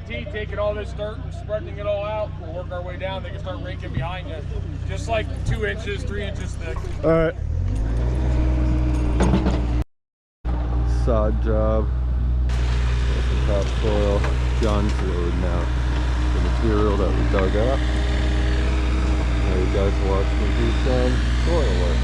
TNT taking all this dirt and spreading it all out. We'll work our way down. They can start raking behind you. Just like 2 inches, 3 inches thick. All right. Sod job. Some topsoil. John's road now. The material that we dug up. Now you guys watch me do some soil work.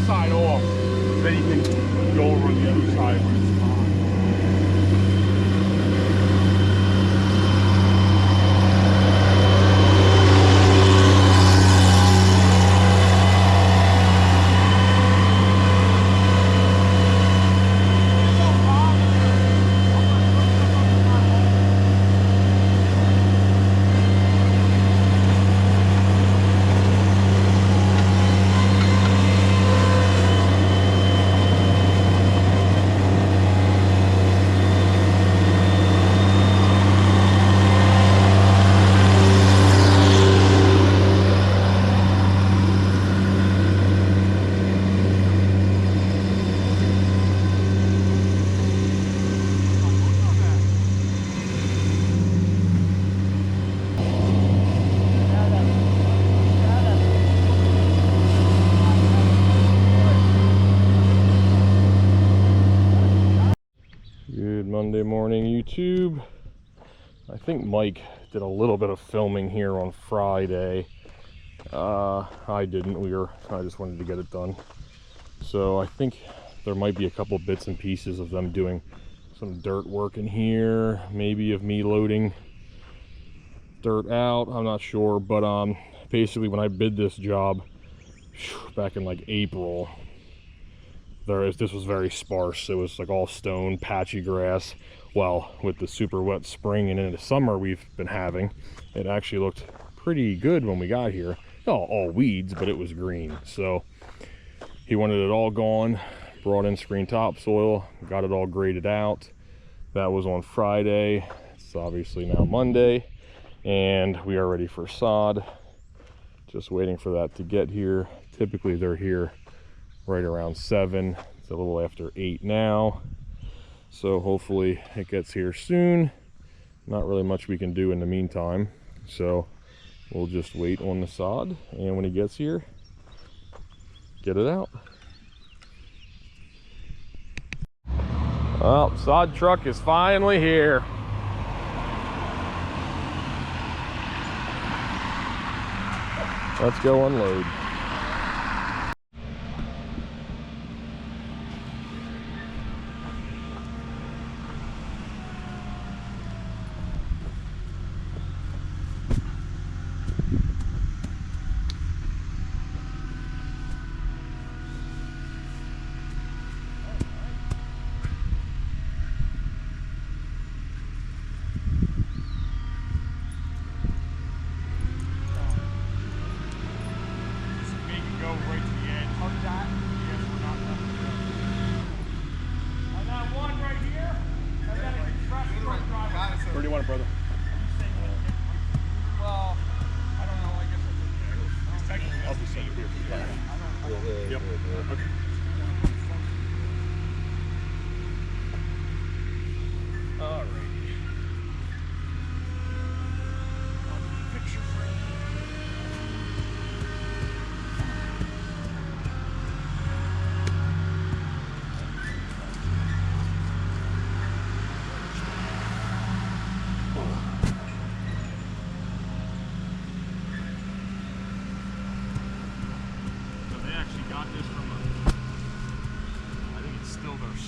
side off. Then you can go over on the other side when it's fine. Good Monday morning, YouTube. I think Mike did a little bit of filming here on Friday. I didn't. I just wanted to get it done. So I think there might be a couple bits and pieces of them doing some dirt work in here, maybe of me loading dirt out. I'm not sure, but basically when I bid this job back in like April, this was very sparse. It was like all stone, patchy grass. Well, with the super wet spring and into summer we've been having, it actually looked pretty good when we got here. Not all weeds, but it was green. So he wanted it all gone, brought in screen topsoil, got it all graded out. That was on Friday. It's obviously now Monday, and we are ready for sod. Just waiting for that to get here. Typically they're here right around 7. It's a little after 8 now, so hopefully it gets here soon. Not really much we can do in the meantime, so we'll just wait on the sod, and when he gets here, get it out. Well, sod truck is finally here. Let's go unload. Where do you want it, brother? Well, I don't know. I guess I'll just send it here. Yep. Okay. All right. Picture frame.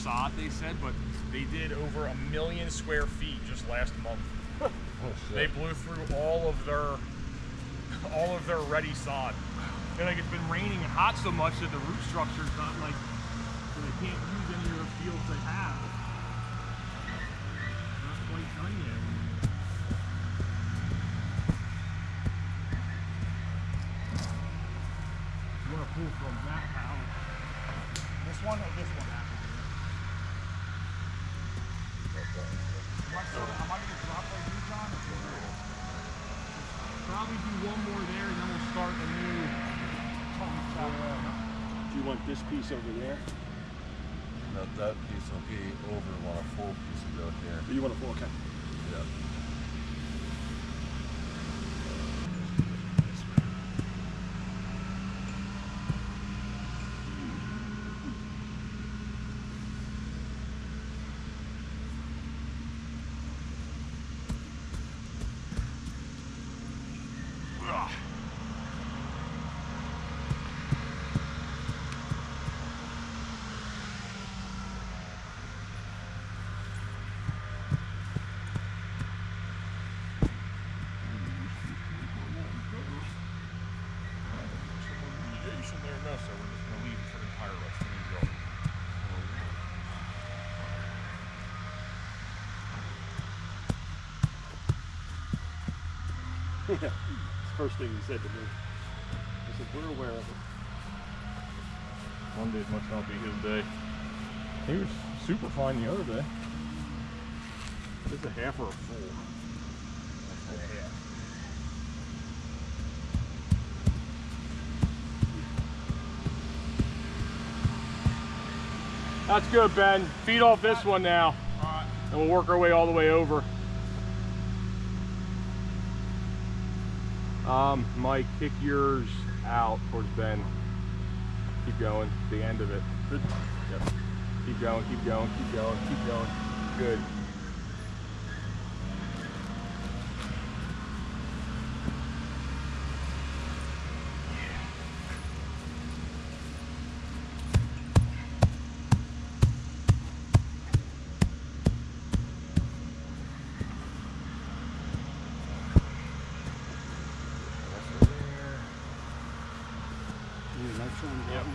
Sod, they said, but they did over 1 million square feet just last month. Oh, they blew through all of their ready sod. And like it's been raining and hot so much that the root structure's not like, so they can't use any of the fields they have. Not quite done yet. You want to pull from that pallet? This one or this one? Am I going to drop like you, John? Probably do one more there and then we'll start a new. Do you want this piece over there? No, that piece will be over. Want a full piece to go here. You want a full? Okay. Yeah. Yeah, it's the first thing he said to me. He said, we're aware of it. Mondays must not be his day. He was super fine the other day. This is a half or a full? That's a half. That's good, Ben. Feed off this one now. Alright. And we'll work our way all the way over. Mike, kick yours out towards Ben. Keep going, the end of it. Good. Yep. Keep going, keep going, keep going, keep going. Good. Yep.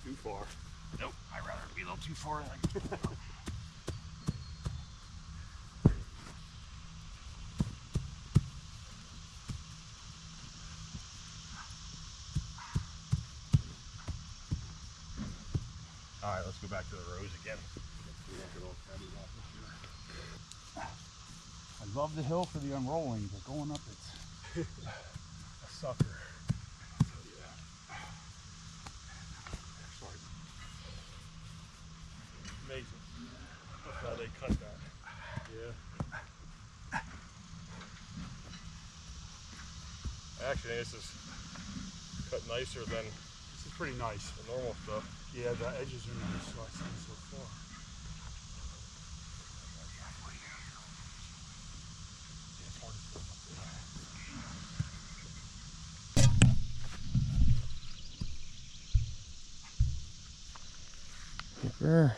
Too far. Nope, I'd rather be a little too far than Alright, let's go back to the rows again. I love the hill for the unrolling, but going up it's a sucker. Amazing. How they cut that. Yeah. Actually, this is cut nicer than This is pretty nice. the normal stuff. Yeah, the edges are nice, so I see so far. There.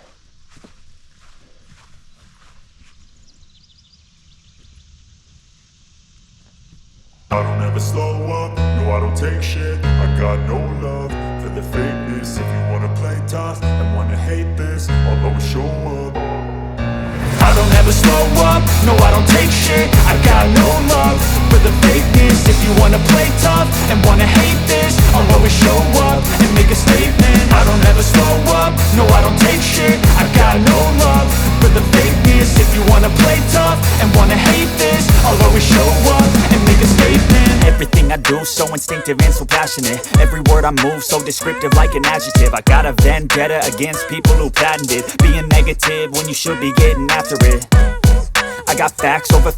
I don't ever slow up, no I don't take shit. I got no love for the fakeness. If you wanna play tough and wanna hate this, I'll always show up. I don't ever slow up, no I don't take shit. I got no love for the fakeness. If you wanna play tough and wanna hate this, I'll always show up and make a statement. I don't ever slow up, no I don't take shit. I got no love for the fakeness. If you wanna play tough and wanna hate this, I'll always show up and make a statement. Everything I do so instinctive and so passionate. Every word I move so descriptive like an adjective. I got a vendetta against people who patented being negative when you should be getting after it. I got facts over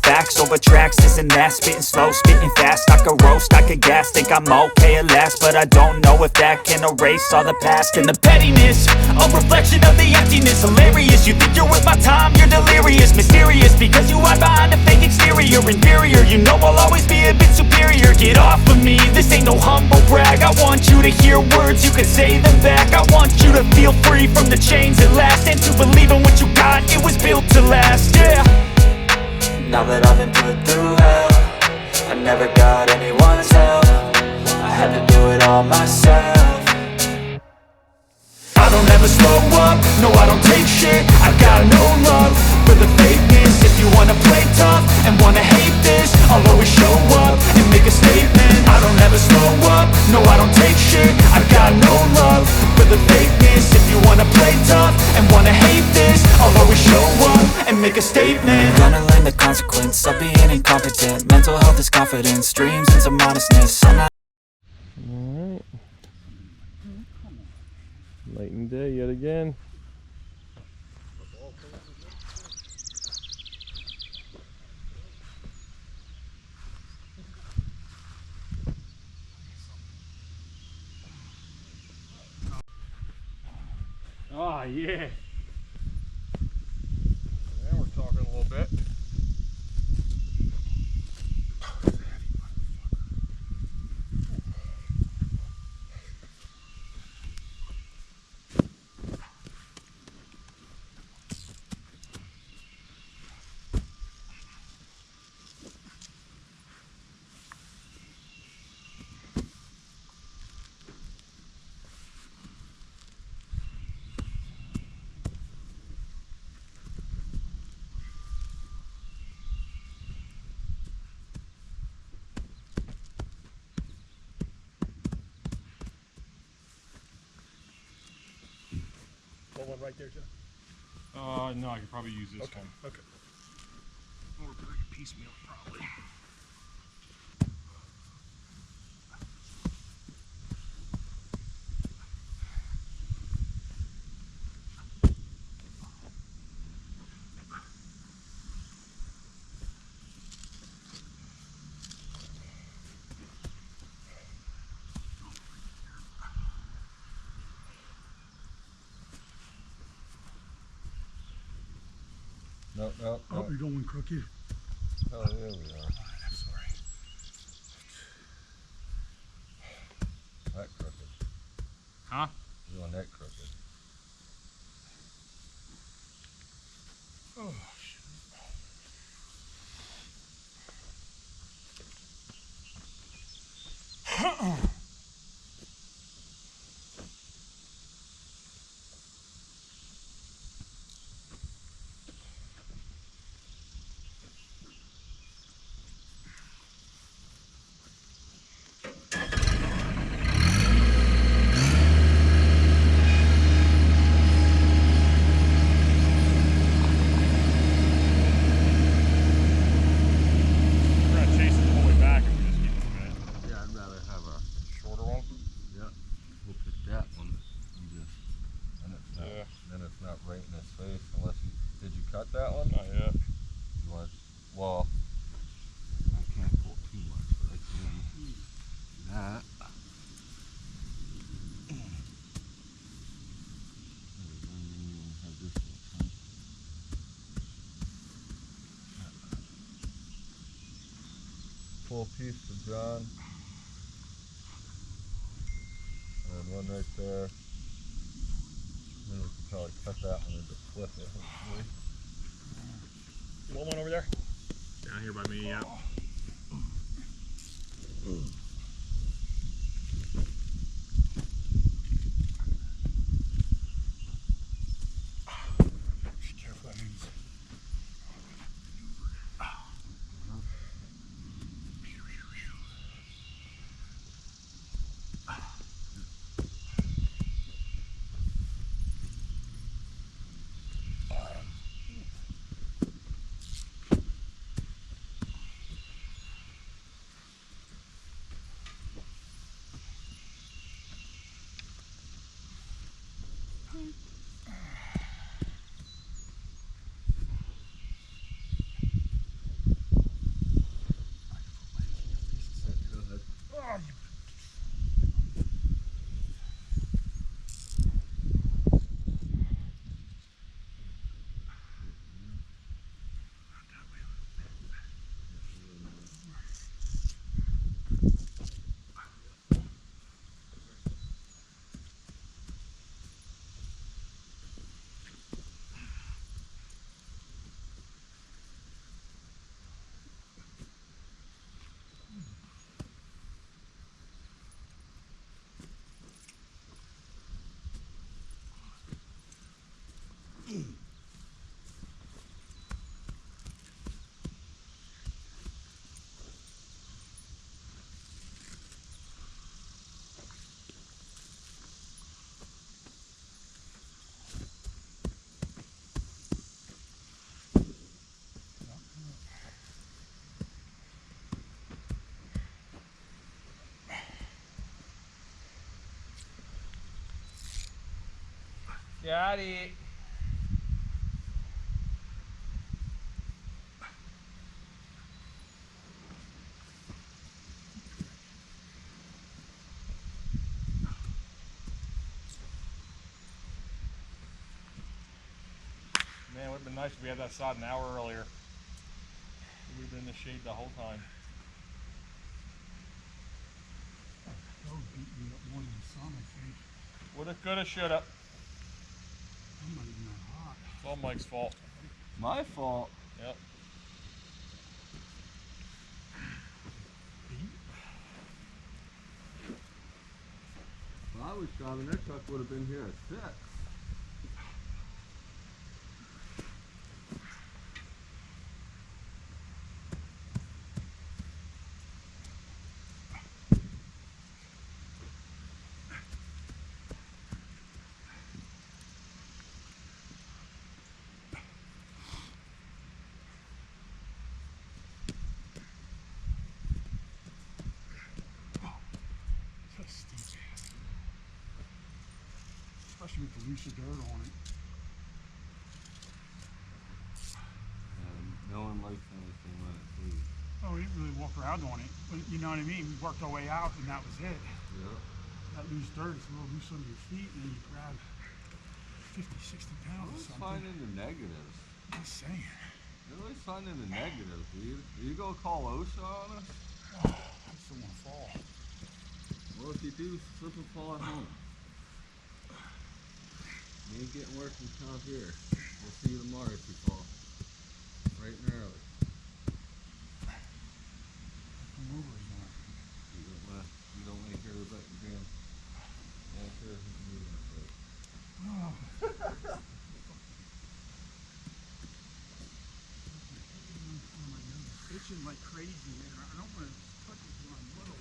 tracks, this and that. Spitting slow, spitting fast, I could roast, I could gas. Think I'm okay at last, but I don't know if that can erase all the past. And the pettiness, a reflection of the emptiness. Hilarious, you think you're with my time, you're delirious. Mysterious, because you hide behind a fake exterior. Inferior, you know I'll always be a bit superior. Get off of me, this ain't no humble brag. I want you to hear words, you can say them back. I want you to feel free from the chains at last, and to believe in what you got, it was built to last, yeah. Now that I've been put through hell, I never got anyone's help. I had to do it all myself. I don't ever slow up, no I don't take shit. I got no love for the fakeness. If you wanna and wanna hate this, I'll always show up and make a statement. I don't ever slow up, no I don't take shit. I've got no love for the fakeness. If you wanna play tough and wanna hate this, I'll always show up and make a statement. You're gonna learn the consequence of being incompetent. Mental health is confidence, dreams and some modestness. I'm not Alright. Night and day yet again. Ah, yeah. Now we're talking a little bit. One right there, Jeff. No, I could probably use this one. Okay. Or like a piecemeal, probably. No, no, Oh, no. you're going crooked. Oh, there we are. I'm sorry. That crooked. Huh? You want that crooked. Oh, shit. We're gonna chase it all the way back and we just keep moving it. Yeah, I'd rather have a shorter one. Yeah, we'll pick that one. And just, then it's not right in his face unless you, did you cut that one? Not yet. You want, well, I can't pull too much, but I can do that. Have this one. Full piece for John. And one right there. Then we can probably cut that one and just flip it, hopefully. You want one over there? Down here by me, yeah. Be careful, that means. Got it. Man, it would have been nice if we had that sod an hour earlier. We would have been in the shade the whole time. That would beat me up more than the sun, I think. Woulda, coulda, shoulda. I'm not even that hot. It's all Mike's fault. My fault. Yep. If I was driving, that truck would have been here at 6. So steep. Especially with the loose dirt on it. No one likes anything when it's loose. Oh, we didn't really walk around on it. But you know what I mean? We worked our way out and that was it. Yeah. That loose dirt is a little loose under your feet and then you grab 50, 60 pounds or Always something. finding the negatives. Just saying. You're always finding the negatives, dude. Are you gonna call OSHA on us? I just don't want to fall. Well, if you do, slip and fall at home. You ain't getting worse than top here. We'll see you tomorrow if you fall. Bright and early. Come over again. You don't want to hear about your damn answer isn't moving. Oh. Itching like crazy, man. I don't want to touch it when I'm little.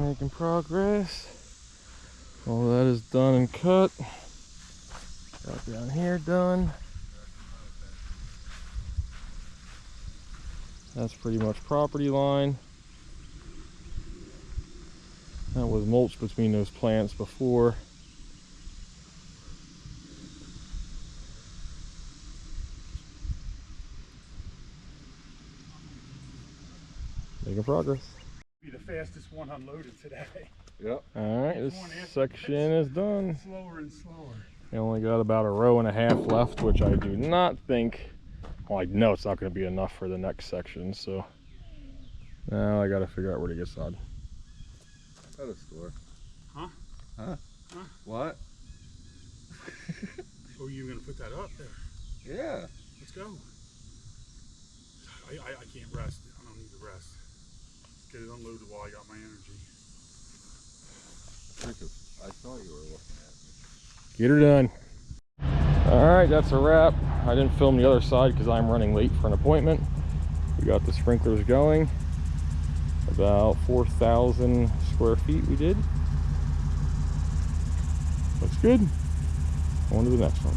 Making progress. All that is done and cut. Got down here done. That's pretty much property line. That was mulch between those plants before. Making progress. Be the fastest one unloaded today. Yep. Alright, this section is done. Slower and slower. I only got about a row and a half left, which I do not think, well, I know it's not going to be enough for the next section, so now I got to figure out where to get sod. At a store. Huh? Huh? Huh? What? Oh, you're going to put that up there? Yeah. Let's go. I can't rest. I don't need to rest. Get it unloaded while I got my energy. I thought you were looking at me. Get her done. Alright, that's a wrap. I didn't film the other side because I'm running late for an appointment. We got the sprinklers going. About 4,000 square feet we did. Looks good. On to the next one.